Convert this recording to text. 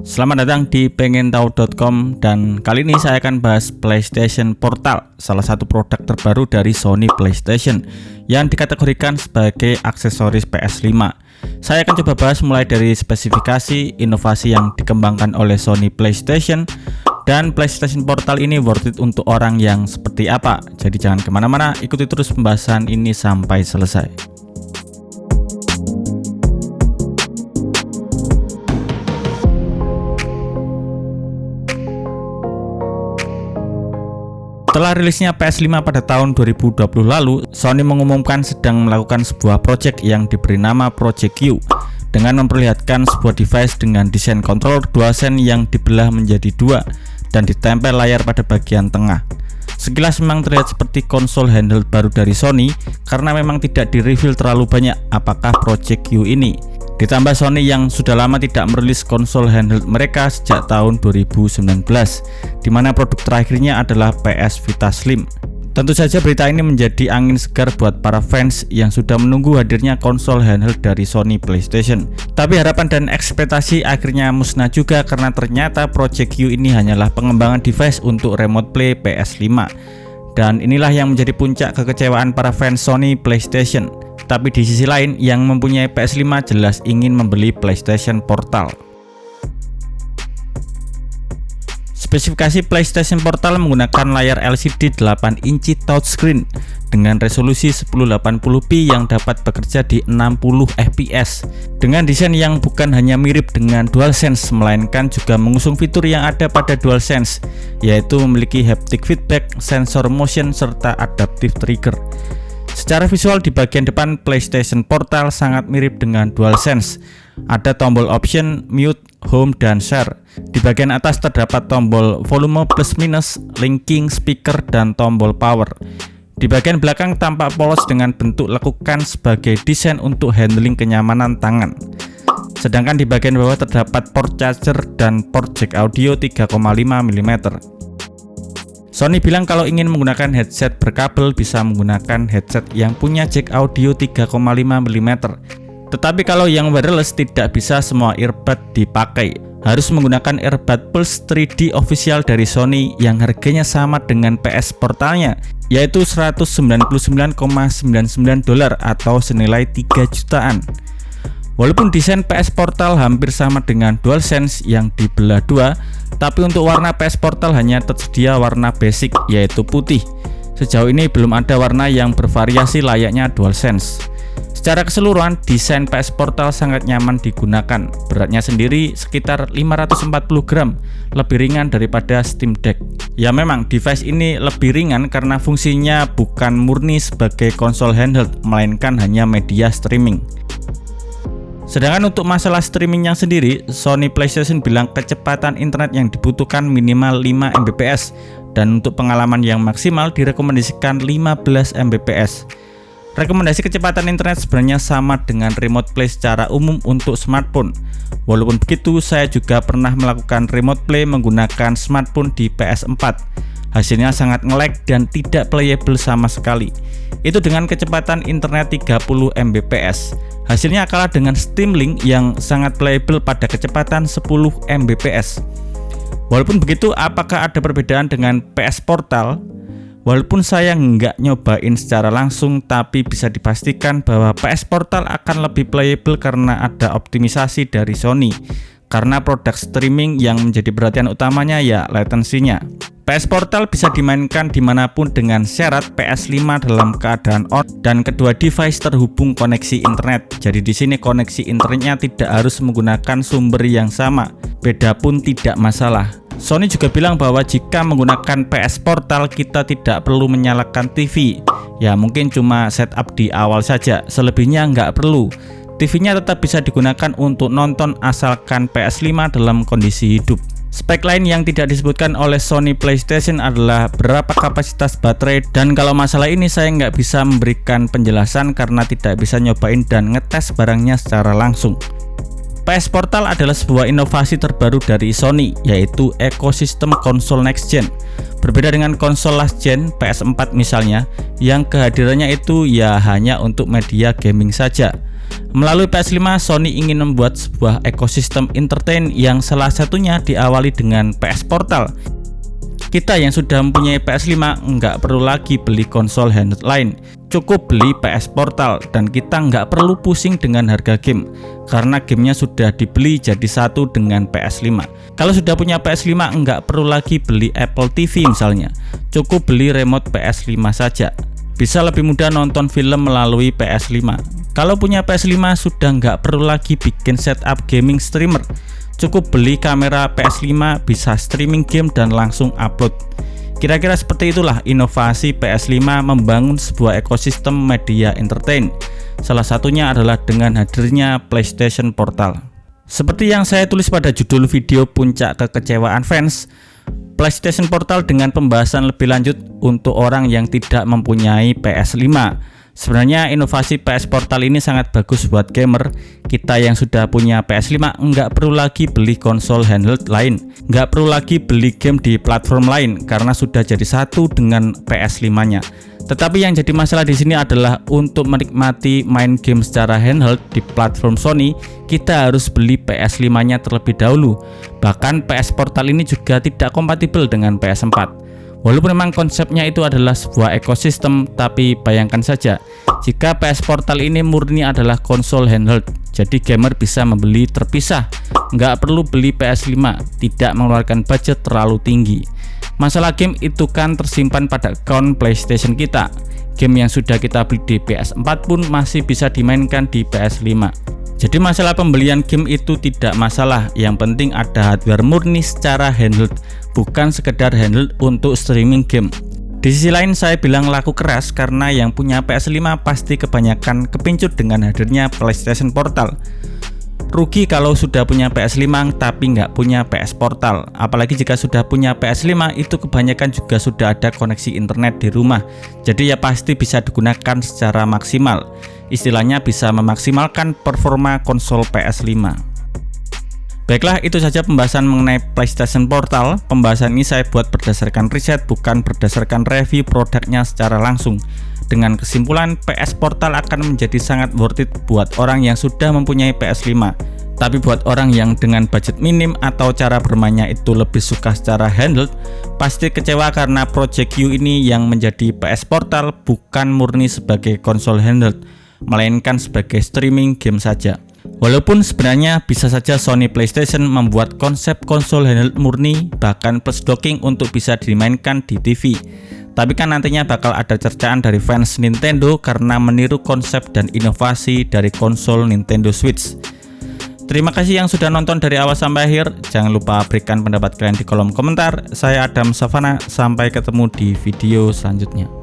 Selamat datang di pengentahu.com dan kali ini saya akan bahas PlayStation Portal, salah satu produk terbaru dari Sony PlayStation yang dikategorikan sebagai aksesoris PS5. Saya akan coba bahas mulai dari spesifikasi, inovasi yang dikembangkan oleh Sony PlayStation, dan PlayStation Portal ini worth it untuk orang yang seperti apa. Jadi jangan kemana-mana, ikuti terus pembahasan ini sampai selesai. Setelah rilisnya PS5 pada tahun 2020 lalu, Sony mengumumkan sedang melakukan sebuah project yang diberi nama Project Q dengan memperlihatkan sebuah device dengan desain controller DualSense yang dibelah menjadi dua dan ditempel layar pada bagian tengah. Sekilas memang terlihat seperti konsol handheld baru dari Sony karena memang tidak di-reveal terlalu banyak apakah Project Q ini. Ditambah Sony yang sudah lama tidak merilis konsol handheld mereka sejak tahun 2019, di mana produk terakhirnya adalah PS Vita Slim. Tentu saja berita ini menjadi angin segar buat para fans yang sudah menunggu hadirnya konsol handheld dari Sony PlayStation. Tapi harapan dan ekspektasi akhirnya musnah juga karena ternyata Project Q ini hanyalah pengembangan device untuk remote play PS5. Dan inilah yang menjadi puncak kekecewaan para fans Sony PlayStation. Tapi di sisi lain, yang mempunyai PS5 jelas ingin membeli PlayStation Portal. Spesifikasi PlayStation Portal menggunakan layar LCD 8 inci touchscreen dengan resolusi 1080p yang dapat bekerja di 60 fps. Dengan desain yang bukan hanya mirip dengan DualSense, melainkan juga mengusung fitur yang ada pada DualSense, yaitu memiliki haptic feedback, sensor motion, serta adaptive trigger. Secara visual di bagian depan PlayStation Portal sangat mirip dengan DualSense. Ada tombol option, mute, home, dan share. Di bagian atas terdapat tombol volume plus minus, linking, speaker, dan tombol power. Di bagian belakang tampak polos dengan bentuk lekukan sebagai desain untuk handling kenyamanan tangan. Sedangkan di bagian bawah terdapat port charger dan port jack audio 3,5 mm. Sony bilang kalau ingin menggunakan headset berkabel bisa menggunakan headset yang punya jack audio 3,5 mm. Tetapi kalau yang wireless tidak bisa semua earbud dipakai. Harus menggunakan earbud Pulse 3D official dari Sony yang harganya sama dengan PS Portalnya, yaitu $199,99 atau senilai 3 jutaan. Walaupun desain PS Portal hampir sama dengan DualSense yang dibelah dua, tapi untuk warna PS Portal hanya tersedia warna basic, yaitu putih. Sejauh ini belum ada warna yang bervariasi layaknya DualSense. Secara keseluruhan, desain PS Portal sangat nyaman digunakan. Beratnya sendiri sekitar 540 gram, lebih ringan daripada Steam Deck. Ya memang, device ini lebih ringan karena fungsinya bukan murni sebagai konsol handheld, melainkan hanya media streaming. Sedangkan untuk masalah streamingnya sendiri, Sony PlayStation bilang kecepatan internet yang dibutuhkan minimal 5 Mbps dan untuk pengalaman yang maksimal direkomendasikan 15 Mbps. Rekomendasi kecepatan internet sebenarnya sama dengan remote play secara umum untuk smartphone. Walaupun begitu, saya juga pernah melakukan remote play menggunakan smartphone di PS4. Hasilnya sangat nge-lag dan tidak playable sama sekali. Itu dengan kecepatan internet 30 Mbps. Hasilnya kalah dengan Steam Link yang sangat playable pada kecepatan 10 Mbps. Walaupun begitu, apakah ada perbedaan dengan PS Portal? Walaupun saya nggak nyobain secara langsung, tapi bisa dipastikan bahwa PS Portal akan lebih playable karena ada optimisasi dari Sony. Karena produk streaming yang menjadi perhatian utamanya ya latensinya. PS Portal bisa dimainkan dimanapun dengan syarat PS5 dalam keadaan on dan kedua device terhubung koneksi internet. Jadi di sini koneksi internetnya tidak harus menggunakan sumber yang sama. Beda pun tidak masalah. Sony juga bilang bahwa jika menggunakan PS Portal kita tidak perlu menyalakan TV. Ya mungkin cuma setup di awal saja, selebihnya nggak perlu. TV-nya tetap bisa digunakan untuk nonton asalkan PS5 dalam kondisi hidup. Spek lain yang tidak disebutkan oleh Sony PlayStation adalah berapa kapasitas baterai, dan kalau masalah ini saya nggak bisa memberikan penjelasan karena tidak bisa nyobain dan ngetes barangnya secara langsung. PS Portal adalah sebuah inovasi terbaru dari Sony, yaitu ekosistem konsol next gen. Berbeda dengan konsol last gen PS4 misalnya, yang kehadirannya itu ya hanya untuk media gaming saja. Melalui PS5, Sony ingin membuat sebuah ekosistem entertain yang salah satunya diawali dengan PS Portal. Kita yang sudah mempunyai PS5 nggak perlu lagi beli konsol handheld lain, cukup beli PS Portal dan kita nggak perlu pusing dengan harga game, karena gamenya sudah dibeli jadi satu dengan PS5. Kalau sudah punya PS5 nggak perlu lagi beli Apple TV misalnya, cukup beli remote PS5 saja. Bisa lebih mudah nonton film melalui PS5. Kalau punya PS5 sudah nggak perlu lagi bikin setup gaming streamer, cukup beli kamera PS5, bisa streaming game dan langsung upload. Kira-kira seperti itulah inovasi PS5 membangun sebuah ekosistem media entertain. Salah satunya adalah dengan hadirnya PlayStation Portal. Seperti yang saya tulis pada judul video puncak kekecewaan fans, PlayStation Portal dengan pembahasan lebih lanjut untuk orang yang tidak mempunyai PS5. Sebenarnya inovasi PS Portal ini sangat bagus buat gamer. Kita yang sudah punya PS5 nggak perlu lagi beli konsol handheld lain, nggak perlu lagi beli game di platform lain karena sudah jadi satu dengan PS5-nya. Tetapi yang jadi masalah di sini adalah untuk menikmati main game secara handheld di platform Sony, kita harus beli PS5-nya terlebih dahulu. Bahkan PS Portal ini juga tidak kompatibel dengan PS4. Walaupun memang konsepnya itu adalah sebuah ekosistem, tapi bayangkan saja jika PS Portal ini murni adalah konsol handheld, jadi gamer bisa membeli terpisah, nggak perlu beli PS5, tidak mengeluarkan budget terlalu tinggi. Masalah game itu kan tersimpan pada account PlayStation kita. Game yang sudah kita beli di PS4 pun masih bisa dimainkan di PS5. Jadi masalah pembelian game itu tidak masalah, yang penting ada hardware murni secara handheld, bukan sekedar handheld untuk streaming game. Di sisi lain saya bilang laku keras karena yang punya PS5 pasti kebanyakan kepincut dengan hadirnya PlayStation Portal. Rugi kalau sudah punya PS5 tapi nggak punya PS Portal. Apalagi jika sudah punya PS5 itu kebanyakan juga sudah ada koneksi internet di rumah. Jadi ya pasti bisa digunakan secara maksimal. Istilahnya bisa memaksimalkan performa konsol PS5. Baiklah, itu saja pembahasan mengenai PlayStation Portal. Pembahasan ini saya buat berdasarkan riset, bukan berdasarkan review produknya secara langsung. Dengan kesimpulan, PS Portal akan menjadi sangat worth it buat orang yang sudah mempunyai PS5. Tapi buat orang yang dengan budget minim atau cara bermainnya itu lebih suka secara handheld, pasti kecewa karena Project U ini yang menjadi PS Portal bukan murni sebagai konsol handheld, melainkan sebagai streaming game saja. Walaupun sebenarnya bisa saja Sony PlayStation membuat konsep konsol handheld murni bahkan plus docking untuk bisa dimainkan di TV. Tapi kan nantinya bakal ada cercaan dari fans Nintendo karena meniru konsep dan inovasi dari konsol Nintendo Switch. Terima kasih yang sudah nonton dari awal sampai akhir. Jangan lupa berikan pendapat kalian di kolom komentar. Saya Adam Savana, sampai ketemu di video selanjutnya.